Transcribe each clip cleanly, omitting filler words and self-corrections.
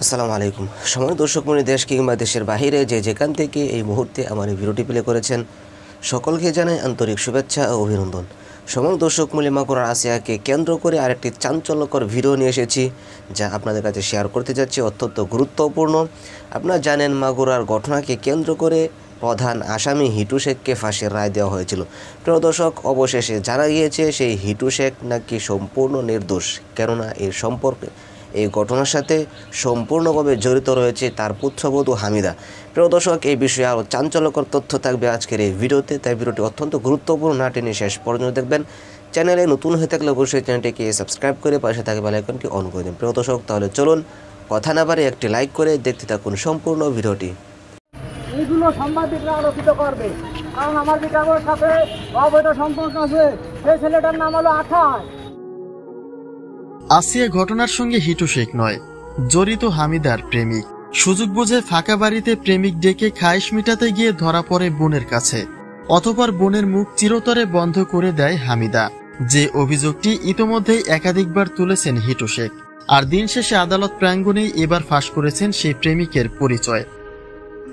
আসসালামু আলাইকুম। সময় দর্শকমণি, দেশ কিংবা দেশের বাহিরে যে যেখান থেকে এই মুহূর্তে আমার এই ভিডিওটি প্লে করেছেন, সকলকে জানাই আন্তরিক শুভেচ্ছা ও অভিনন্দন। সময় দর্শকমণি, মাগুরার আসিয়াকে কেন্দ্র করে আরেকটি চাঞ্চল্যকর ভিডিও নিয়ে এসেছি, যা আপনাদের কাছে শেয়ার করতে যাচ্ছি। অত্যন্ত গুরুত্বপূর্ণ। আপনারা জানেন, মাগুরার ঘটনাকে কেন্দ্র করে প্রধান আসামি হিটু শেখকে ফাঁসির রায় দেওয়া হয়েছিল। প্রিয় দর্শক, অবশেষে জানা গিয়েছে সেই হিটু শেখ নাকি সম্পূর্ণ নির্দোষ, কেননা এর সম্পর্কে এই ঘটনার সাথে সম্পূর্ণভাবে জড়িত রয়েছে তার পুত্রবধূ হামিদা। প্রিয় দর্শক, এই বিষয়ে আরও চাঞ্চল্যকর তথ্য থাকবে আজকের এই ভিডিওতে, তাই ভিডিওটি অত্যন্ত গুরুত্বপূর্ণ, না টেনে শেষ পর্যন্ত দেখবেন। চ্যানেলে নতুন হয়ে থাকলে অবশ্যই চ্যানেলটিকে সাবস্ক্রাইব করে পাশে থাকা বেল আইকনটি অন করে দিন। প্রিয় দর্শক, তাহলে চলুন কথা না বাড়িয়ে একটি লাইক করে দেখতে থাকুন সম্পূর্ণ ভিডিওটি। এইগুলো সাংবাদিকরা আলোচিত করবে, কারণ আমার বিটাগোর সাথে অবৈধ সম্পর্ক আছে। সেই ছেলেটার নাম হলো আঠাশ। আসিয়া ঘটনার সঙ্গে হিটু শেখ নয়, জড়িত হামিদার প্রেমিক। সুযোগ বুঝে ফাঁকা বাড়িতে প্রেমিক ডেকে খায়েশ মিটাতে গিয়ে ধরা পড়ে বোনের কাছে। অতঃপর বোনের মুখ চিরতরে বন্ধ করে দেয় হামিদা, যে অভিযোগটি ইতোমধ্যেই একাধিকবার তুলেছেন হিটু শেখ। আর দিন শেষে আদালত প্রাঙ্গণেই এবার ফাঁস করেছেন সেই প্রেমিকের পরিচয়।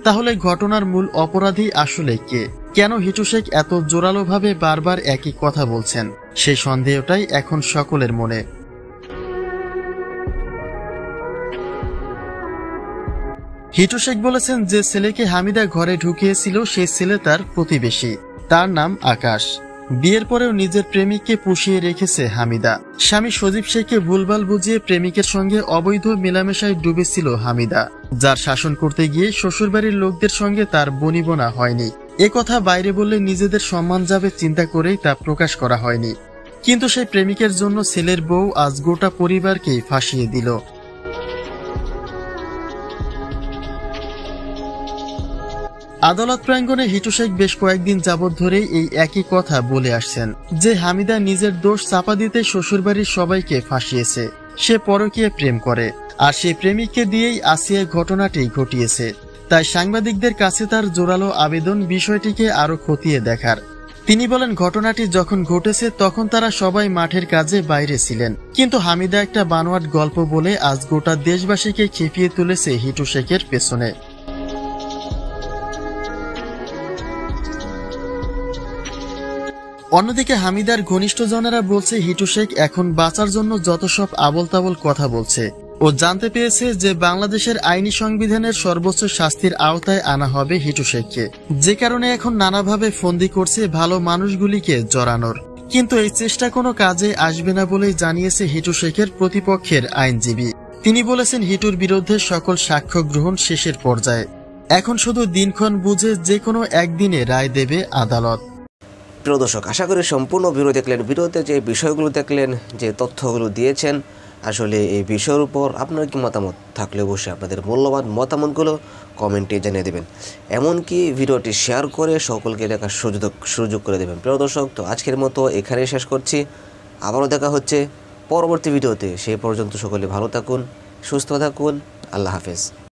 তাহলে ঘটনার মূল অপরাধী আসলে কে? কেন হিটু শেখ এত জোরালোভাবে বারবার একই কথা বলছেন? সেই সন্দেহটাই এখন সকলের মনে। হিটু শেখ বলেছেন, যে ছেলেকে হামিদা ঘরে ঢুকিয়েছিল সেই ছেলে তার প্রতিবেশী, তার নাম আকাশ। বিয়ের পরেও নিজের প্রেমিককে পুষিয়ে রেখেছে হামিদা। স্বামী সজীব শেখকে ভুলভাল বুঝিয়ে প্রেমিকের সঙ্গে অবৈধ মেলামেশায় ডুবেছিল হামিদা, যার শাসন করতে গিয়ে শ্বশুরবাড়ির লোকদের সঙ্গে তার বনিবনা হয়নি। কথা বাইরে বললে নিজেদের সম্মান যাবে চিন্তা করেই তা প্রকাশ করা হয়নি। কিন্তু সেই প্রেমিকের জন্য ছেলের বউ আজ গোটা পরিবারকেই ফাঁসিয়ে দিল। আদালত প্রাঙ্গণে হিটু শেখ বেশ কয়েকদিন যাবৎ ধরেই এই একই কথা বলে আসছেন, যে হামিদা নিজের দোষ চাপা দিতে শ্বশুরবাড়ির সবাইকে ফাঁসিয়েছে। সে পরকীয়া প্রেম করে, আর সেই প্রেমিককে দিয়েই আসিয়া ঘটনাটি ঘটিয়েছে। তাই সাংবাদিকদের কাছে তার জোরালো আবেদন বিষয়টিকে আরো খতিয়ে দেখার। তিনি বলেন, ঘটনাটি যখন ঘটেছে তখন তারা সবাই মাঠের কাজে বাইরে ছিলেন, কিন্তু হামিদা একটা বানোয়াট গল্প বলে আজ গোটা দেশবাসীকে খেপিয়ে তুলেছে হিটু শেখের পেছনে। অন্যদিকে হামিদার ঘনিষ্ঠজনেরা বলছে, হিটু শেখ এখন বাঁচার জন্য যত সব আবল তাবল কথা বলছে। ও জানতে পেরেছে যে বাংলাদেশের আইনি সংবিধানের সর্বোচ্চ শাস্তির আওতায় আনা হবে হিটু শেখকে, যে কারণে এখন নানাভাবে ফন্দি করছে ভালো মানুষগুলিকে জড়ানোর। কিন্তু এই চেষ্টা কোনো কাজে আসবে না বলেই জানিয়েছে হিটু শেখের প্রতিপক্ষের আইনজীবী। তিনি বলেছেন, হিটুর বিরুদ্ধে সকল সাক্ষ্য গ্রহণ শেষের পর্যায়ে, এখন শুধু দিনক্ষণ বুঝে যে কোনো একদিনে রায় দেবে আদালত। প্রিয় দর্শক, আশা করি সম্পূর্ণ ভিডিও দেখলেন। ভিডিওতে যে বিষয়গুলো দেখলেন, যে তথ্যগুলো দিয়েছেন, আসলে এই বিষয়ের উপর আপনার কি মতামত থাকলে অবশ্যই আপনাদের মূল্যবান মতামতগুলো কমেন্টে জানিয়ে দেবেন। এমনকি ভিডিওটি শেয়ার করে সকলকে দেখার সুযোগ করে দেবেন। প্রিয় দর্শক, তো আজকের মতো এখানেই শেষ করছি। আবারও দেখা হচ্ছে পরবর্তী ভিডিওতে। সেই পর্যন্ত সকলে ভালো থাকুন, সুস্থ থাকুন। আল্লাহ হাফেজ।